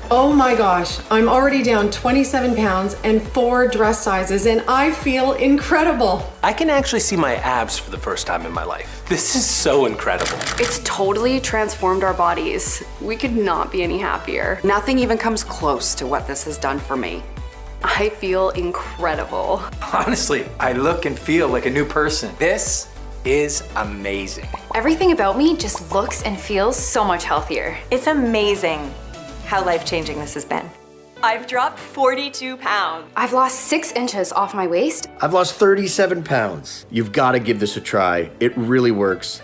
Oh my gosh, I'm already down 27 pounds and 4 dress sizes, and I feel incredible. I can actually see my abs for the first time in my life. This is so incredible. It's totally transformed our bodies. We could not be any happier. Nothing even comes close to what this has done for me. I feel incredible. Honestly, I look and feel like a new person. This is amazing. Everything about me just looks and feels so much healthier. It's amazing how life-changing this has been. I've dropped 42 pounds. I've lost 6 inches off my waist. I've lost 37 pounds. You've got to give this a try. It really works.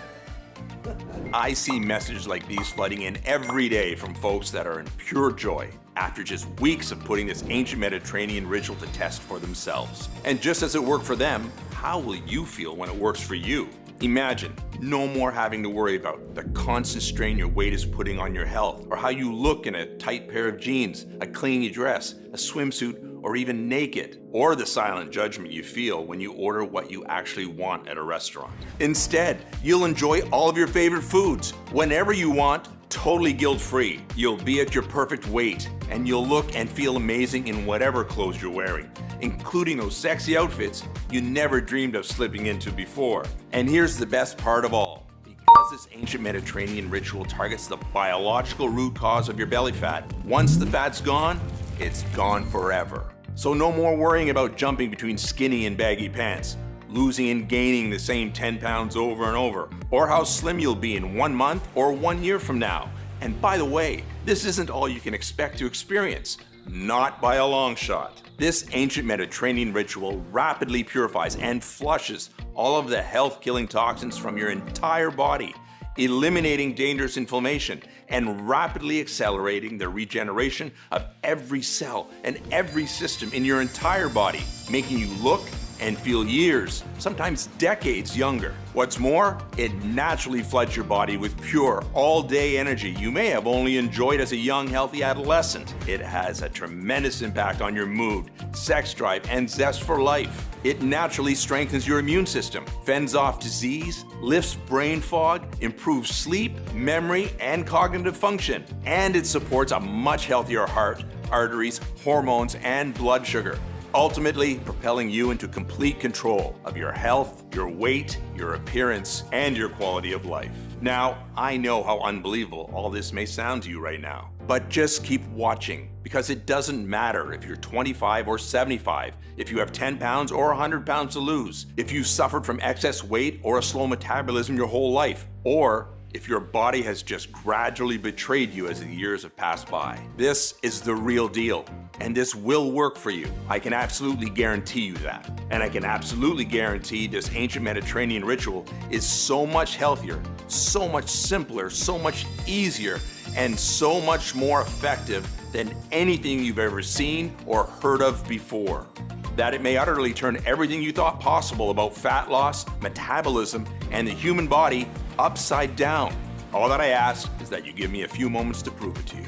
I see messages like these flooding in every day from folks that are in pure joy after just weeks of putting this ancient Mediterranean ritual to test for themselves. And just as it worked for them, how will you feel when it works for you? Imagine no more having to worry about the constant strain your weight is putting on your health, or how you look in a tight pair of jeans, a clingy dress, a swimsuit, or even naked, or the silent judgment you feel when you order what you actually want at a restaurant. Instead, you'll enjoy all of your favorite foods whenever you want, totally guilt-free. You'll be at your perfect weight, and you'll look and feel amazing in whatever clothes you're wearing, including those sexy outfits you never dreamed of slipping into before. And here's the best part of all. Because this ancient Mediterranean ritual targets the biological root cause of your belly fat, once the fat's gone, it's gone forever. So no more worrying about jumping between skinny and baggy pants, losing and gaining the same 10 pounds over and over, or how slim you'll be in 1 month or 1 year from now. And by the way, this isn't all you can expect to experience. Not by a long shot. This ancient Mediterranean ritual rapidly purifies and flushes all of the health-killing toxins from your entire body, eliminating dangerous inflammation and rapidly accelerating the regeneration of every cell and every system in your entire body, making you look and feel years, sometimes decades younger. What's more, it naturally floods your body with pure, all-day energy you may have only enjoyed as a young, healthy adolescent. It has a tremendous impact on your mood, sex drive, and zest for life. It naturally strengthens your immune system, fends off disease, lifts brain fog, improves sleep, memory, and cognitive function. And it supports a much healthier heart, arteries, hormones, and blood sugar, ultimately propelling you into complete control of your health, your weight, your appearance, and your quality of life. Now, I know how unbelievable all this may sound to you right now, but just keep watching, because it doesn't matter if you're 25 or 75, if you have 10 pounds or 100 pounds to lose, if you've suffered from excess weight or a slow metabolism your whole life, or if your body has just gradually betrayed you as the years have passed by. This is the real deal, and this will work for you. I can absolutely guarantee you that. And I can absolutely guarantee this ancient Mediterranean ritual is so much healthier, so much simpler, so much easier, and so much more effective than anything you've ever seen or heard of before. That it may utterly turn everything you thought possible about fat loss, metabolism, and the human body upside down. All that I ask is that you give me a few moments to prove it to you.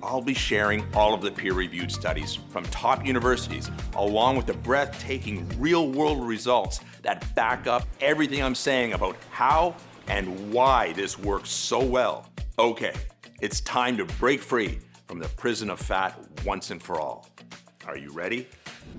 I'll be sharing all of the peer-reviewed studies from top universities, along with the breathtaking real-world results that back up everything I'm saying about how and why this works so well. Okay, it's time to break free from the prison of fat once and for all. Are you ready?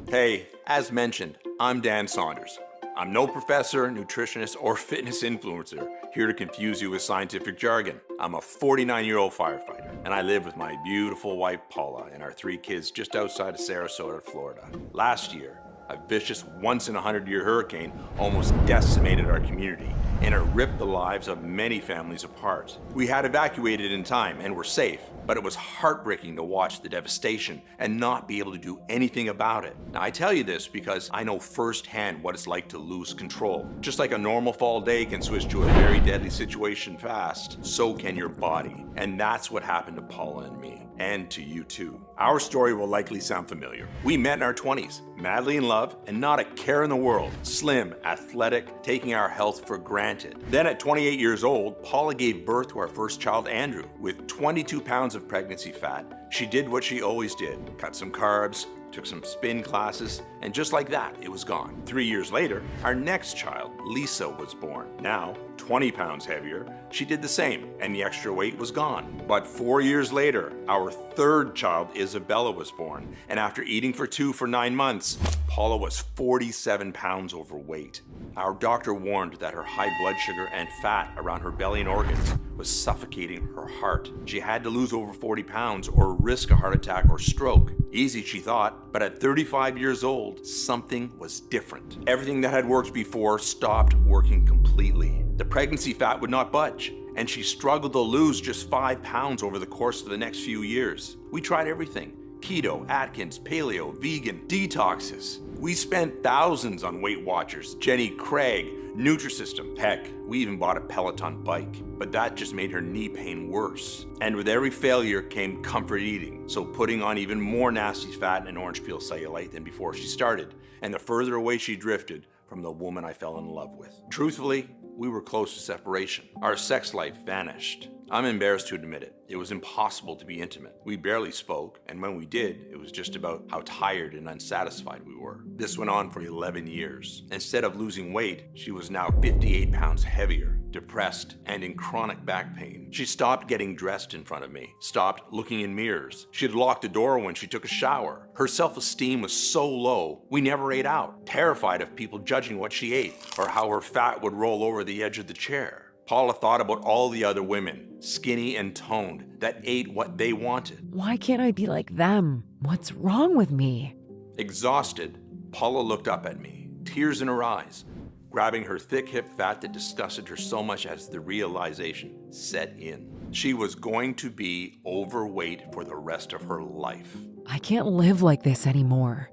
Hey, as mentioned, I'm Dan Saunders. I'm no professor, nutritionist, or fitness influencer here to confuse you with scientific jargon. I'm a 49-year-old firefighter, and I live with my beautiful wife, Paula, and our 3 kids just outside of Sarasota, Florida. Last year, a vicious once-in-a-100-year hurricane almost decimated our community, and it ripped the lives of many families apart. We had evacuated in time and were safe, but it was heartbreaking to watch the devastation and not be able to do anything about it. Now, I tell you this because I know firsthand what it's like to lose control. Just like a normal fall day can switch to a very deadly situation fast, so can your body. And that's what happened to Paula and me, and to you too. Our story will likely sound familiar. We met in our 20s, madly in love, and not a care in the world. Slim, athletic, taking our health for granted. Then at 28 years old, Paula gave birth to our first child, Andrew. With 22 pounds of pregnancy fat, she did what she always did. Cut some carbs, took some spin classes, and just like that, it was gone. 3 years later, our next child, Lisa, was born. Now, 20 pounds heavier, she did the same, and the extra weight was gone. But 4 years later, our third child, Isabella, was born, and after eating for 2 for 9 months, Paula was 47 pounds overweight. Our doctor warned that her high blood sugar and fat around her belly and organs was suffocating her heart. She had to lose over 40 pounds or risk a heart attack or stroke. Easy, she thought, but at 35 years old, something was different. Everything that had worked before stopped working completely. The pregnancy fat would not budge, and she struggled to lose just 5 pounds over the course of the next few years. We tried everything: keto, Atkins, paleo, vegan, detoxes. We spent thousands on Weight Watchers, Jenny Craig, Nutrisystem. Heck, we even bought a Peloton bike, but that just made her knee pain worse. And with every failure came comfort eating, so putting on even more nasty fat and orange peel cellulite than before she started, and the further away she drifted from the woman I fell in love with. Truthfully, we were close to separation. Our sex life vanished. I'm embarrassed to admit it. It was impossible to be intimate. We barely spoke, and when we did, it was just about how tired and unsatisfied we were. This went on for 11 years. Instead of losing weight, she was now 58 pounds heavier, depressed, and in chronic back pain. She stopped getting dressed in front of me, stopped looking in mirrors. She'd lock the door when she took a shower. Her self-esteem was so low, we never ate out, terrified of people judging what she ate or how her fat would roll over the edge of the chair. Paula thought about all the other women, skinny and toned, that ate what they wanted. Why can't I be like them? What's wrong with me? Exhausted, Paula looked up at me, tears in her eyes, grabbing her thick hip fat that disgusted her so much as the realization set in. She was going to be overweight for the rest of her life. I can't live like this anymore.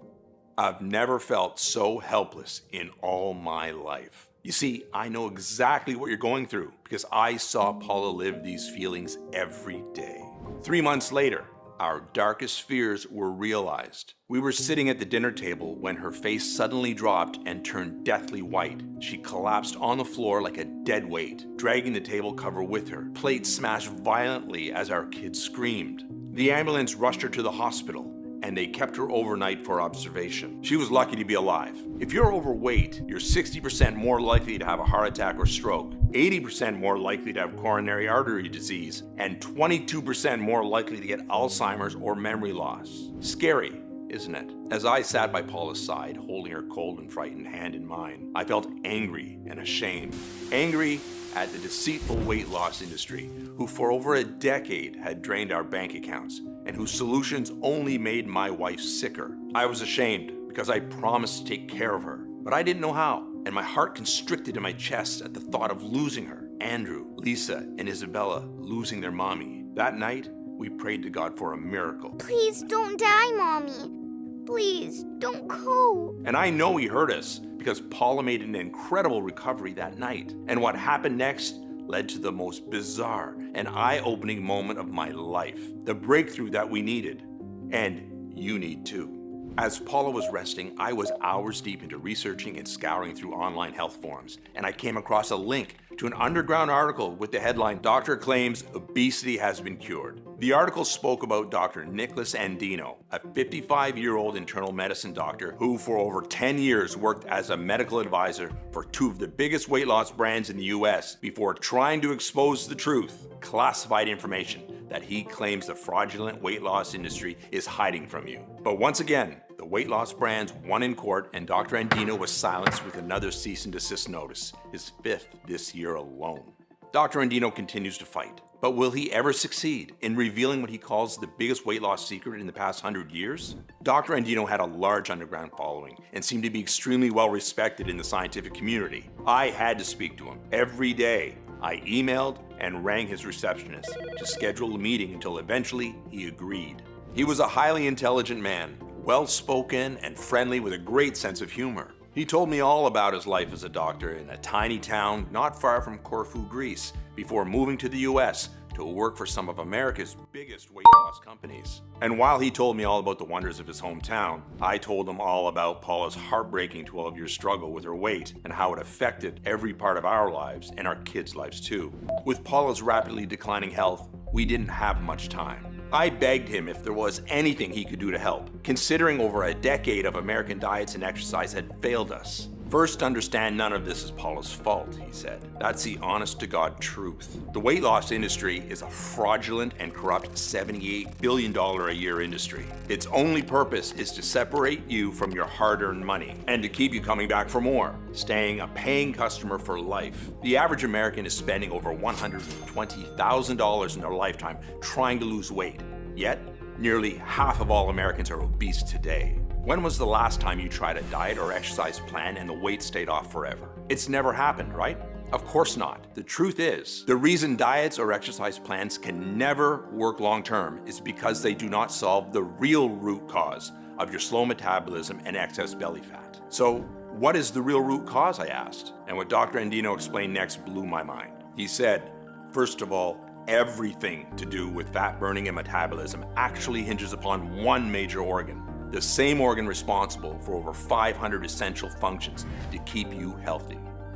I've never felt so helpless in all my life. You see, I know exactly what you're going through because I saw Paula live these feelings every day. 3 months later, our darkest fears were realized. We were sitting at the dinner table when her face suddenly dropped and turned deathly white. She collapsed on the floor like a dead weight, dragging the table cover with her. Plates smashed violently as our kids screamed. The ambulance rushed her to the hospital, and they kept her overnight for observation. She was lucky to be alive. If you're overweight, you're 60% more likely to have a heart attack or stroke, 80% more likely to have coronary artery disease, and 22% more likely to get Alzheimer's or memory loss. Scary, isn't it? As I sat by Paula's side, holding her cold and frightened hand in mine, I felt angry and ashamed. Angry at the deceitful weight loss industry, who for over a decade had drained our bank accounts, and whose solutions only made my wife sicker. I was ashamed because I promised to take care of her, but I didn't know how, and my heart constricted in my chest at the thought of losing her. Andrew, Lisa, and Isabella losing their mommy. That night, we prayed to God for a miracle. Please don't die, Mommy. Please don't go. And I know he heard us because Paula made an incredible recovery that night. And what happened next led to the most bizarre and eye-opening moment of my life. The breakthrough that we needed. And you need too. As Paula was resting, I was hours deep into researching and scouring through online health forums, and I came across a link to an underground article with the headline, "Doctor Claims Obesity Has Been Cured." The article spoke about Dr. Nicholas Andino, a 55-year-old internal medicine doctor who for over 10 years worked as a medical advisor for 2 of the biggest weight loss brands in the US before trying to expose the truth, classified information that he claims the fraudulent weight loss industry is hiding from you. But once again, the weight loss brands won in court, and Dr. Andino was silenced with another cease and desist notice, his 5th this year alone. Dr. Andino continues to fight, but will he ever succeed in revealing what he calls the biggest weight loss secret in the past 100 years? Dr. Andino had a large underground following and seemed to be extremely well respected in the scientific community. I had to speak to him every day. I emailed and rang his receptionist to schedule a meeting until eventually he agreed. He was a highly intelligent man, well-spoken and friendly with a great sense of humor. He told me all about his life as a doctor in a tiny town not far from Corfu, Greece, before moving to the US to work for some of America's biggest weight loss companies. And while he told me all about the wonders of his hometown, I told him all about Paula's heartbreaking 12-year struggle with her weight and how it affected every part of our lives and our kids' lives too. With Paula's rapidly declining health, we didn't have much time. I begged him if there was anything he could do to help, considering over a decade of American diets and exercise had failed us. First, understand none of this is Paula's fault, he said. That's the honest-to-God truth. The weight loss industry is a fraudulent and corrupt $78 billion a year industry. Its only purpose is to separate you from your hard-earned money and to keep you coming back for more, staying a paying customer for life. The average American is spending over $120,000 in their lifetime trying to lose weight. Yet, nearly half of all Americans are obese today. When was the last time you tried a diet or exercise plan and the weight stayed off forever? It's never happened, right? Of course not. The truth is, the reason diets or exercise plans can never work long-term is because they do not solve the real root cause of your slow metabolism and excess belly fat. So, what is the real root cause, I asked? And what Dr. Andino explained next blew my mind. He said, first of all, everything to do with fat burning and metabolism actually hinges upon one major organ. The same organ responsible for over 500 essential functions to keep you healthy.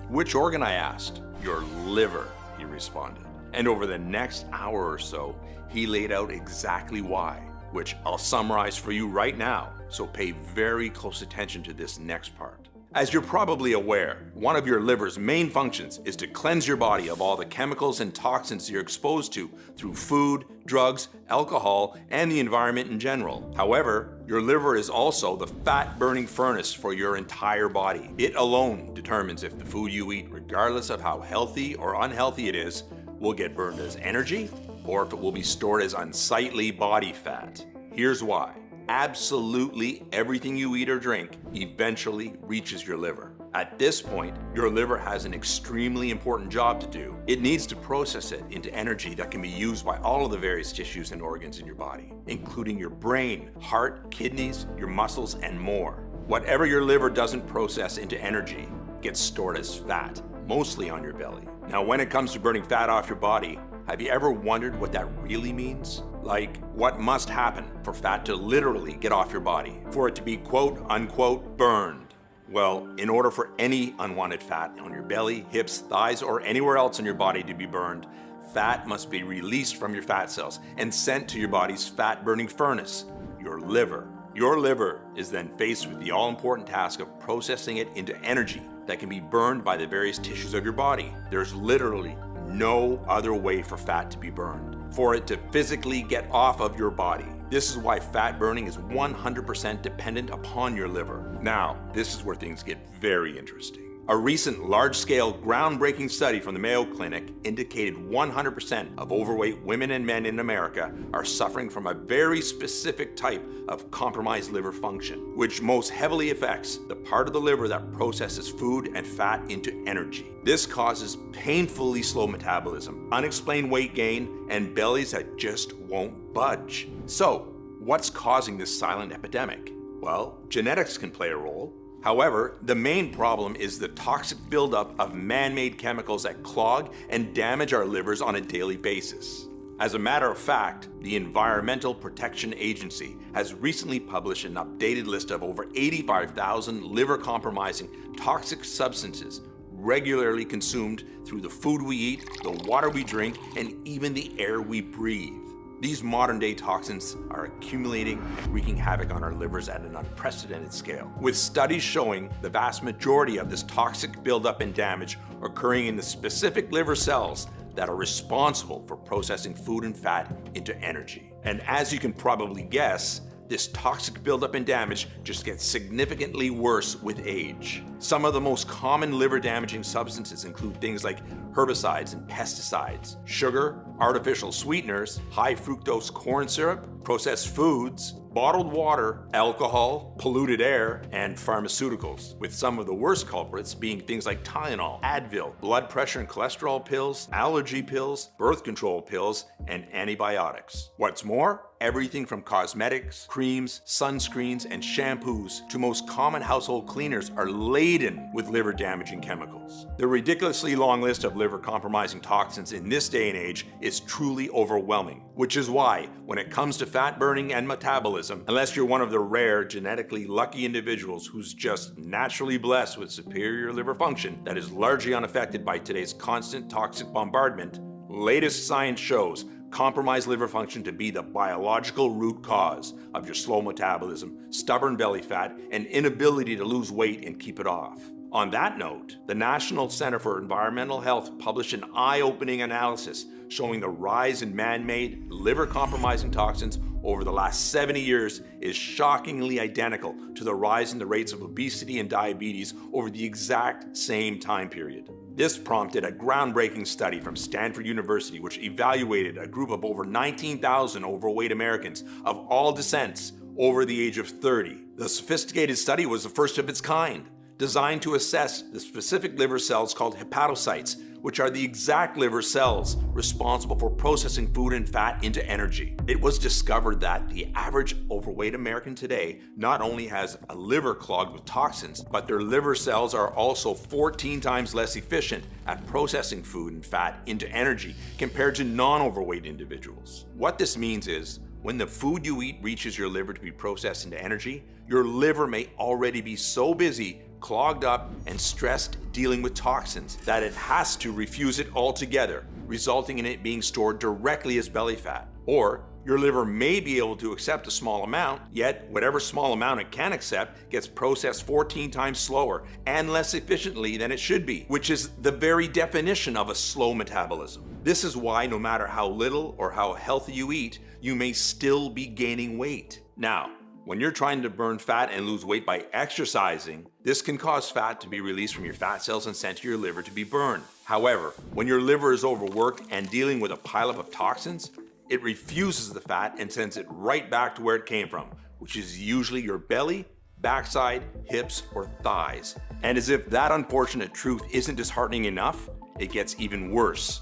Which organ, I asked? Your liver, he responded. And over the next hour or so, he laid out exactly why, which I'll summarize for you right now, so pay very close attention to this next part. As you're probably aware, one of your liver's main functions is to cleanse your body of all the chemicals and toxins you're exposed to through food, drugs, alcohol, and the environment in general. However, your liver is also the fat-burning furnace for your entire body. It alone determines if the food you eat, regardless of how healthy or unhealthy it is, will get burned as energy or if it will be stored as unsightly body fat. Here's why. Absolutely everything you eat or drink eventually reaches your liver. At this point, your liver has an extremely important job to do. It needs to process it into energy that can be used by all of the various tissues and organs in your body, including your brain, heart, kidneys, your muscles, and more. Whatever your liver doesn't process into energy gets stored as fat, mostly on your belly. Now, when it comes to burning fat off your body, have you ever wondered what that really means? Like, what must happen for fat to literally get off your body, for it to be quote unquote burned? Well, in order for any unwanted fat on your belly, hips, thighs, or anywhere else in your body to be burned, fat must be released from your fat cells and sent to your body's fat-burning furnace, your liver. Your liver is then faced with the all-important task of processing it into energy that can be burned by the various tissues of your body. There's literally no other way for fat to be burned, for it to physically get off of your body. This is why fat burning is 100% dependent upon your liver. Now, this is where things get very interesting. A recent large-scale, groundbreaking study from the Mayo Clinic indicated 100% of overweight women and men in America are suffering from a very specific type of compromised liver function, which most heavily affects the part of the liver that processes food and fat into energy. This causes painfully slow metabolism, unexplained weight gain, and bellies that just won't budge. So, what's causing this silent epidemic? Well, genetics can play a role. However, the main problem is the toxic buildup of man-made chemicals that clog and damage our livers on a daily basis. As a matter of fact, the Environmental Protection Agency has recently published an updated list of over 85,000 liver-compromising toxic substances regularly consumed through the food we eat, the water we drink, and even the air we breathe. These modern-day toxins are accumulating and wreaking havoc on our livers at an unprecedented scale, with studies showing the vast majority of this toxic buildup and damage occurring in the specific liver cells that are responsible for processing food and fat into energy. And as you can probably guess, this toxic buildup and damage just gets significantly worse with age. Some of the most common liver-damaging substances include things like herbicides and pesticides, sugar, artificial sweeteners, high fructose corn syrup, processed foods, bottled water, alcohol, polluted air, and pharmaceuticals, with some of the worst culprits being things like Tylenol, Advil, blood pressure and cholesterol pills, allergy pills, birth control pills, and antibiotics. What's more, everything from cosmetics, creams, sunscreens, and shampoos to most common household cleaners are laden with liver-damaging chemicals. The ridiculously long list of liver-compromising toxins in this day and age is truly overwhelming, which is why, when it comes to fat burning and metabolism, unless you're one of the rare genetically lucky individuals who's just naturally blessed with superior liver function that is largely unaffected by today's constant toxic bombardment, latest science shows compromised liver function to be the biological root cause of your slow metabolism, stubborn belly fat, and inability to lose weight and keep it off. On that note, the National Center for Environmental Health published an eye-opening analysis showing the rise in man-made liver-compromising toxins over the last 70 years is shockingly identical to the rise in the rates of obesity and diabetes over the exact same time period. This prompted a groundbreaking study from Stanford University, which evaluated a group of over 19,000 overweight Americans of all descents over the age of 30. The sophisticated study was the first of its kind, designed to assess the specific liver cells called hepatocytes, which are the exact liver cells responsible for processing food and fat into energy. It was discovered that the average overweight American today not only has a liver clogged with toxins, but their liver cells are also 14 times less efficient at processing food and fat into energy compared to non-overweight individuals. What this means is, when the food you eat reaches your liver to be processed into energy, your liver may already be so busy, clogged up, and stressed dealing with toxins that it has to refuse it altogether, resulting in it being stored directly as belly fat. Or your liver may be able to accept a small amount, yet whatever small amount it can accept gets processed 14 times slower and less efficiently than it should be, which is the very definition of a slow metabolism. This is why no matter how little or how healthy you eat, you may still be gaining weight. Now, when you're trying to burn fat and lose weight by exercising, this can cause fat to be released from your fat cells and sent to your liver to be burned. However, when your liver is overworked and dealing with a pileup of toxins, it refuses the fat and sends it right back to where it came from, which is usually your belly, backside, hips, or thighs. And as if that unfortunate truth isn't disheartening enough, it gets even worse.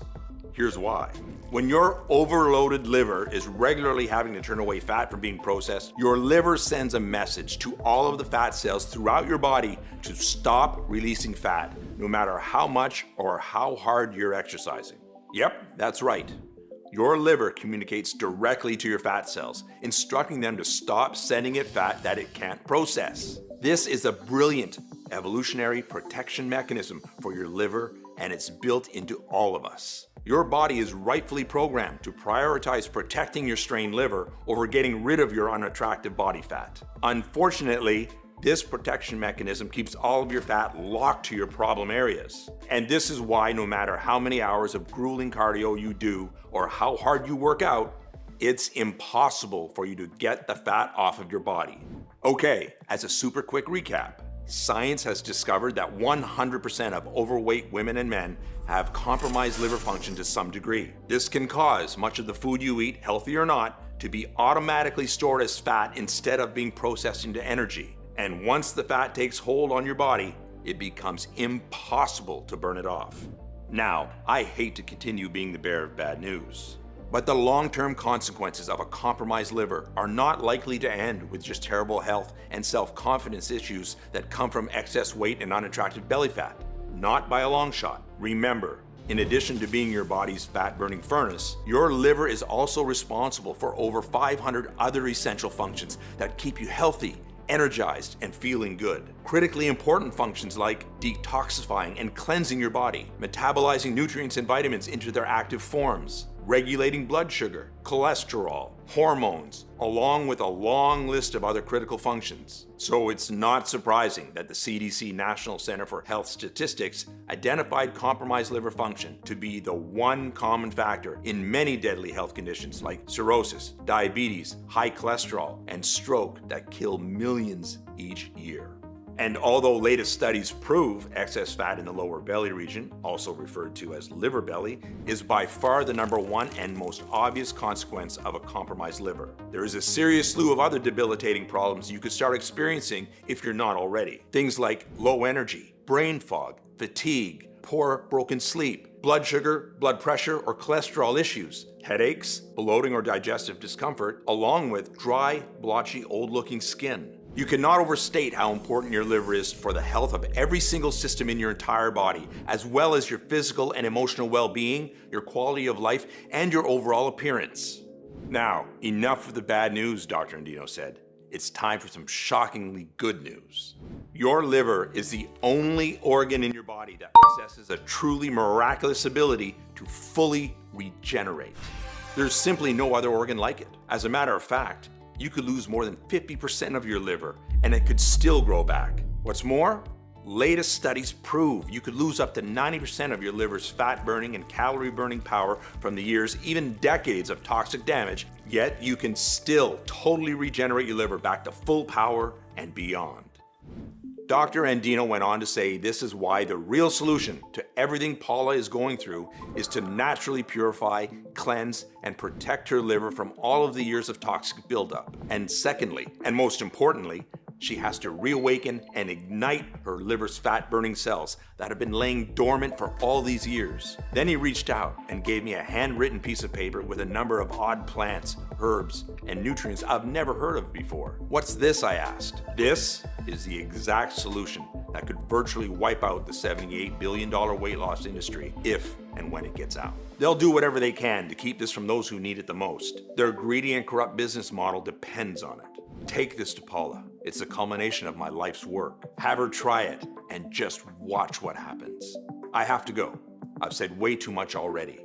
Here's why. When your overloaded liver is regularly having to turn away fat from being processed, your liver sends a message to all of the fat cells throughout your body to stop releasing fat, no matter how much or how hard you're exercising. Yep, that's right. Your liver communicates directly to your fat cells, instructing them to stop sending it fat that it can't process. This is a brilliant evolutionary protection mechanism for your liver, and it's built into all of us. Your body is rightfully programmed to prioritize protecting your strained liver over getting rid of your unattractive body fat. Unfortunately, this protection mechanism keeps all of your fat locked to your problem areas. And this is why no matter how many hours of grueling cardio you do or how hard you work out, it's impossible for you to get the fat off of your body. Okay, as a super quick recap, science has discovered that 100% of overweight women and men have compromised liver function to some degree. This can cause much of the food you eat, healthy or not, to be automatically stored as fat instead of being processed into energy. And once the fat takes hold on your body, it becomes impossible to burn it off. Now, I hate to continue being the bearer of bad news, but the long-term consequences of a compromised liver are not likely to end with just terrible health and self-confidence issues that come from excess weight and unattractive belly fat. Not by a long shot. Remember, in addition to being your body's fat-burning furnace, your liver is also responsible for over 500 other essential functions that keep you healthy, energized, and feeling good. Critically important functions like detoxifying and cleansing your body, metabolizing nutrients and vitamins into their active forms, regulating blood sugar, cholesterol, hormones, along with a long list of other critical functions. So it's not surprising that the CDC National Center for Health Statistics identified compromised liver function to be the one common factor in many deadly health conditions like cirrhosis, diabetes, high cholesterol, and stroke that kill millions each year. And although latest studies prove excess fat in the lower belly region, also referred to as liver belly, is by far the number one and most obvious consequence of a compromised liver, there is a serious slew of other debilitating problems you could start experiencing if you're not already. Things like low energy, brain fog, fatigue, poor broken sleep, blood sugar, blood pressure, or cholesterol issues, headaches, bloating or digestive discomfort, along with dry, blotchy, old-looking skin. You cannot overstate how important your liver is for the health of every single system in your entire body, as well as your physical and emotional well-being, your quality of life, and your overall appearance. Now, enough of the bad news, Dr. Andino said. It's time for some shockingly good news. Your liver is the only organ in your body that possesses a truly miraculous ability to fully regenerate. There's simply no other organ like it. As a matter of fact, you could lose more than 50% of your liver and it could still grow back. What's more, latest studies prove you could lose up to 90% of your liver's fat burning and calorie burning power from the years, even decades of toxic damage, yet you can still totally regenerate your liver back to full power and beyond. Dr. Andino went on to say this is why the real solution to everything Paula is going through is to naturally purify, cleanse, and protect her liver from all of the years of toxic buildup. And secondly, and most importantly, she has to reawaken and ignite her liver's fat-burning cells that have been laying dormant for all these years. Then he reached out and gave me a handwritten piece of paper with a number of odd plants, herbs, and nutrients I've never heard of before. What's this, I asked. This is the exact solution that could virtually wipe out the $78 billion weight loss industry if and when it gets out. They'll do whatever they can to keep this from those who need it the most. Their greedy and corrupt business model depends on it. Take this to Paula. It's the culmination of my life's work. Have her try it and just watch what happens. I have to go. I've said way too much already.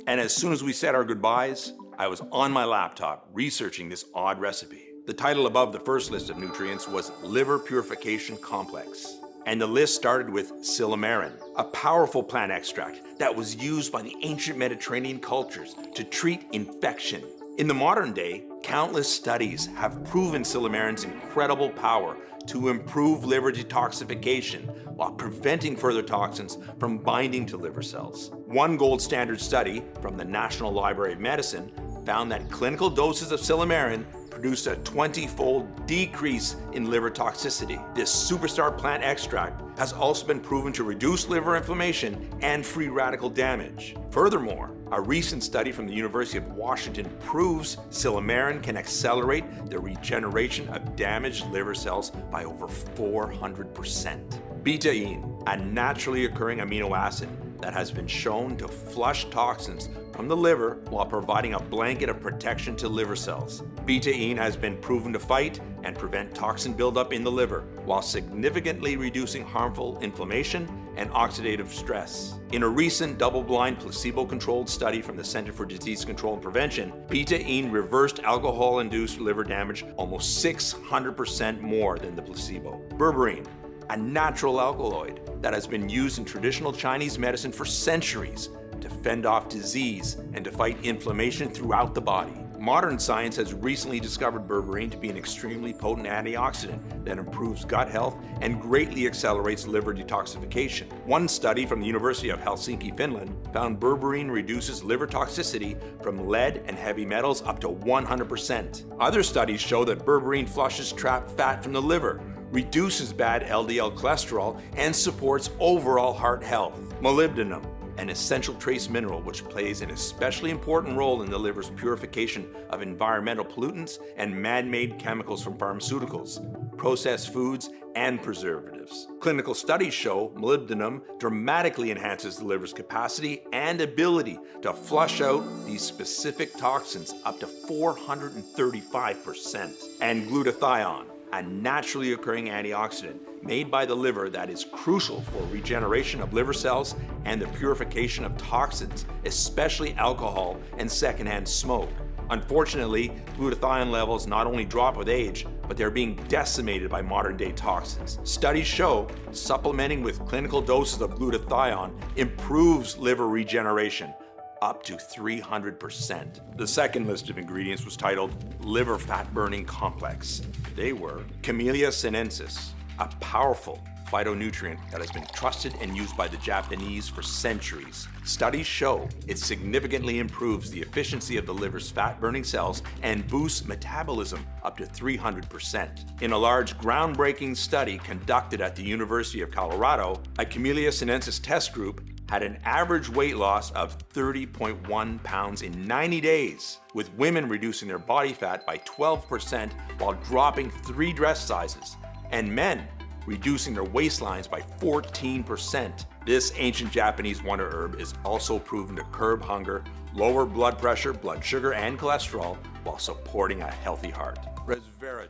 And as soon as we said our goodbyes, I was on my laptop researching this odd recipe. The title above the first list of nutrients was Liver Purification Complex. And the list started with silymarin, a powerful plant extract that was used by the ancient Mediterranean cultures to treat infection. In the modern day, countless studies have proven silymarin's incredible power to improve liver detoxification while preventing further toxins from binding to liver cells. One gold standard study from the National Library of Medicine found that clinical doses of silymarin produced a 20-fold decrease in liver toxicity. This superstar plant extract has also been proven to reduce liver inflammation and free radical damage. Furthermore, a recent study from the University of Washington proves silymarin can accelerate the regeneration of damaged liver cells by over 400%. Betaine, a naturally occurring amino acid that has been shown to flush toxins from the liver while providing a blanket of protection to liver cells. Betaine has been proven to fight and prevent toxin buildup in the liver while significantly reducing harmful inflammation and oxidative stress. In a recent double-blind placebo-controlled study from the Center for Disease Control and Prevention, betaine reversed alcohol-induced liver damage almost 600% more than the placebo. Berberine, a natural alkaloid that has been used in traditional Chinese medicine for centuries to fend off disease and to fight inflammation throughout the body. Modern science has recently discovered berberine to be an extremely potent antioxidant that improves gut health and greatly accelerates liver detoxification. One study from the University of Helsinki, Finland, found berberine reduces liver toxicity from lead and heavy metals up to 100%. Other studies show that berberine flushes trapped fat from the liver, reduces bad LDL cholesterol, and supports overall heart health. Molybdenum, an essential trace mineral which plays an especially important role in the liver's purification of environmental pollutants and man-made chemicals from pharmaceuticals, processed foods, and preservatives. Clinical studies show molybdenum dramatically enhances the liver's capacity and ability to flush out these specific toxins up to 435%. And glutathione, a naturally occurring antioxidant made by the liver that is crucial for regeneration of liver cells and the purification of toxins, especially alcohol and secondhand smoke. Unfortunately, glutathione levels not only drop with age, but they're being decimated by modern-day toxins. Studies show supplementing with clinical doses of glutathione improves liver regeneration up to 300%. The second list of ingredients was titled Liver Fat Burning Complex. They were Camellia sinensis, a powerful phytonutrient that has been trusted and used by the Japanese for centuries. Studies show it significantly improves the efficiency of the liver's fat-burning cells and boosts metabolism up to 300%. In a large groundbreaking study conducted at the University of Colorado, a Camellia sinensis test group had an average weight loss of 30.1 pounds in 90 days, with women reducing their body fat by 12% while dropping 3 dress sizes, and men reducing their waistlines by 14%. This ancient Japanese wonder herb is also proven to curb hunger, lower blood pressure, blood sugar, and cholesterol while supporting a healthy heart. Resveratrol,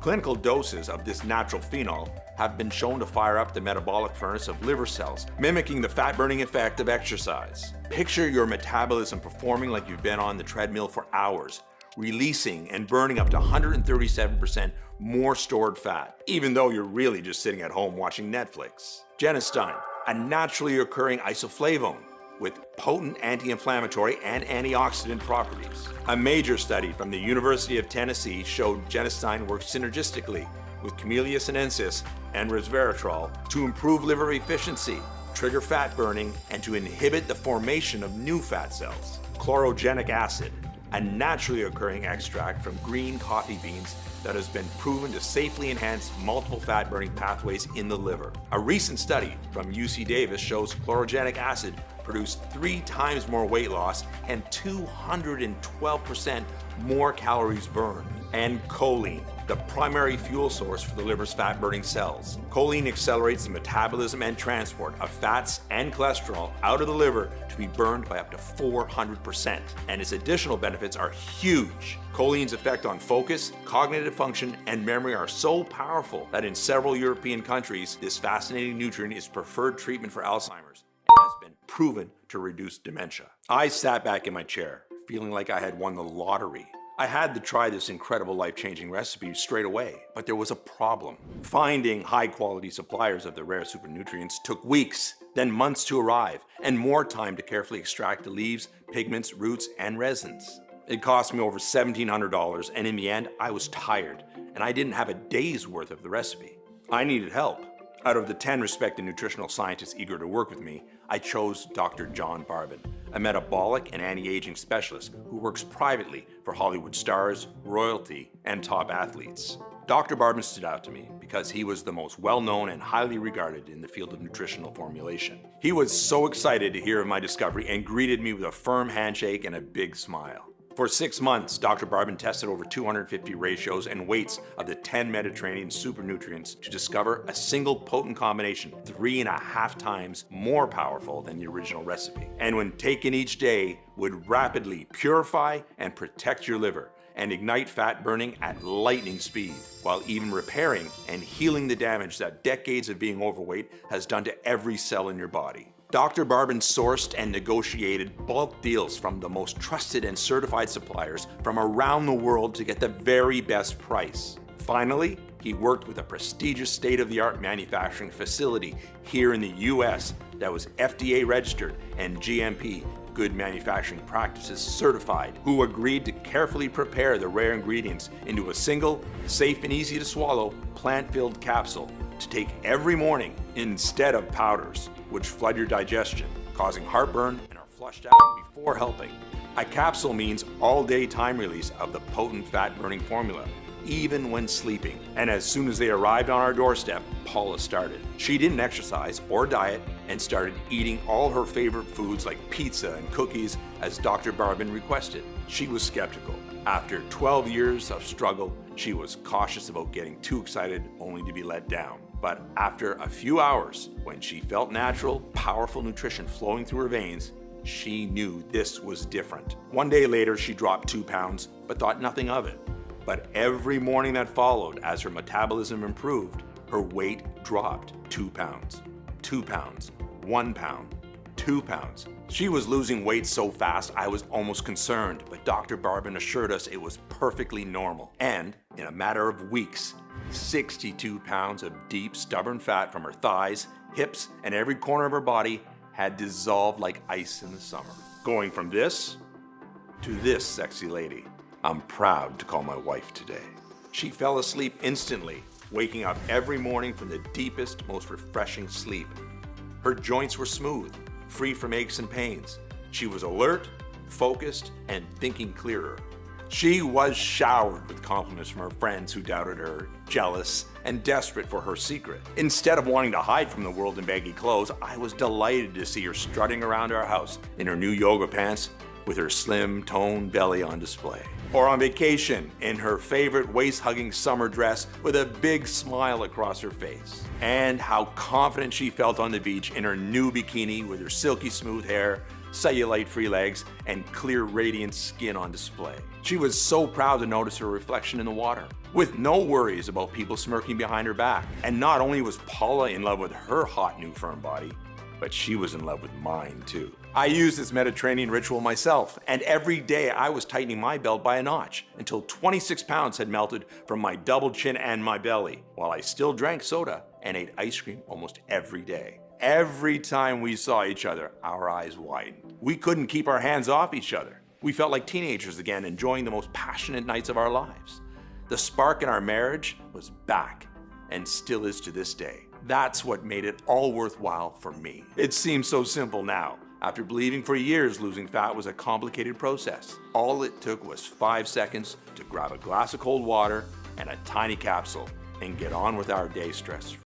Clinical doses of this natural phenol have been shown to fire up the metabolic furnace of liver cells, mimicking the fat-burning effect of exercise. Picture your metabolism performing like you've been on the treadmill for hours, releasing and burning up to 137% more stored fat, even though you're really just sitting at home watching Netflix. Genistein, a naturally occurring isoflavone with potent anti-inflammatory and antioxidant properties. A major study from the University of Tennessee showed genistein works synergistically with Camellia sinensis and resveratrol to improve liver efficiency, trigger fat burning, and to inhibit the formation of new fat cells. Chlorogenic acid, a naturally occurring extract from green coffee beans that has been proven to safely enhance multiple fat-burning pathways in the liver. A recent study from UC Davis shows chlorogenic acid produced 3 times more weight loss and 212% more calories burned. And choline, the primary fuel source for the liver's fat-burning cells. Choline accelerates the metabolism and transport of fats and cholesterol out of the liver to be burned by up to 400%. And its additional benefits are huge. Choline's effect on focus, cognitive function, and memory are so powerful that in several European countries, this fascinating nutrient is preferred treatment for Alzheimer's and has been proven to reduce dementia. I sat back in my chair, feeling like I had won the lottery. I had to try this incredible life-changing recipe straight away, but there was a problem. Finding high-quality suppliers of the rare super nutrients took weeks, then months to arrive, and more time to carefully extract the leaves, pigments, roots, and resins. It cost me over $1,700, and in the end, I was tired, and I didn't have a day's worth of the recipe. I needed help. Out of the 10 respected nutritional scientists eager to work with me, I chose Dr. John Barbon, a metabolic and anti-aging specialist who works privately for Hollywood stars, royalty, and top athletes. Dr. Barbon stood out to me because he was the most well-known and highly regarded in the field of nutritional formulation. He was so excited to hear of my discovery and greeted me with a firm handshake and a big smile. For 6 months, Dr. Barbon tested over 250 ratios and weights of the 10 Mediterranean super nutrients to discover a single potent combination 3.5 times more powerful than the original recipe. And when taken each day, would rapidly purify and protect your liver and ignite fat burning at lightning speed, while even repairing and healing the damage that decades of being overweight has done to every cell in your body. Dr. Barbon sourced and negotiated bulk deals from the most trusted and certified suppliers from around the world to get the very best price. Finally, he worked with a prestigious state-of-the-art manufacturing facility here in the US that was FDA registered and GMP, Good Manufacturing Practices certified, who agreed to carefully prepare the rare ingredients into a single, safe and easy to swallow, plant-filled capsule to take every morning instead of powders, which flood your digestion, causing heartburn and are flushed out before helping. A capsule means all-day time release of the potent fat-burning formula, even when sleeping. And as soon as they arrived on our doorstep, Paula started. She didn't exercise or diet and started eating all her favorite foods like pizza and cookies as Dr. Barbon requested. She was skeptical. After 12 years of struggle, she was cautious about getting too excited only to be let down. But after a few hours, when she felt natural, powerful nutrition flowing through her veins, she knew this was different. One day later, she dropped 2 pounds, but thought nothing of it. But every morning that followed, as her metabolism improved, her weight dropped 2 pounds, 2 pounds, 1 pound, 2 pounds. She was losing weight so fast I was almost concerned, but Dr. Barbon assured us it was perfectly normal. And in a matter of weeks, 62 pounds of deep, stubborn fat from her thighs, hips, and every corner of her body had dissolved like ice in the summer. Going from this to this sexy lady, I'm proud to call my wife today. She fell asleep instantly, waking up every morning from the deepest, most refreshing sleep. Her joints were smooth, free from aches and pains. She was alert, focused, and thinking clearer. She was showered with compliments from her friends who doubted her, jealous, and desperate for her secret. Instead of wanting to hide from the world in baggy clothes, I was delighted to see her strutting around our house in her new yoga pants with her slim, toned belly on display. Or on vacation in her favorite waist-hugging summer dress with a big smile across her face. And how confident she felt on the beach in her new bikini with her silky smooth hair, cellulite-free legs, and clear, radiant skin on display. She was so proud to notice her reflection in the water, with no worries about people smirking behind her back. And not only was Paula in love with her hot new firm body, but she was in love with mine too. I used this Mediterranean ritual myself, and every day I was tightening my belt by a notch until 26 pounds had melted from my double chin and my belly, while I still drank soda and ate ice cream almost every day. Every time we saw each other, our eyes widened. We couldn't keep our hands off each other. We felt like teenagers again, enjoying the most passionate nights of our lives. The spark in our marriage was back, and still is to this day. That's what made it all worthwhile for me. It seems so simple now. After believing for years losing fat was a complicated process, all it took was 5 seconds to grab a glass of cold water and a tiny capsule and get on with our day stress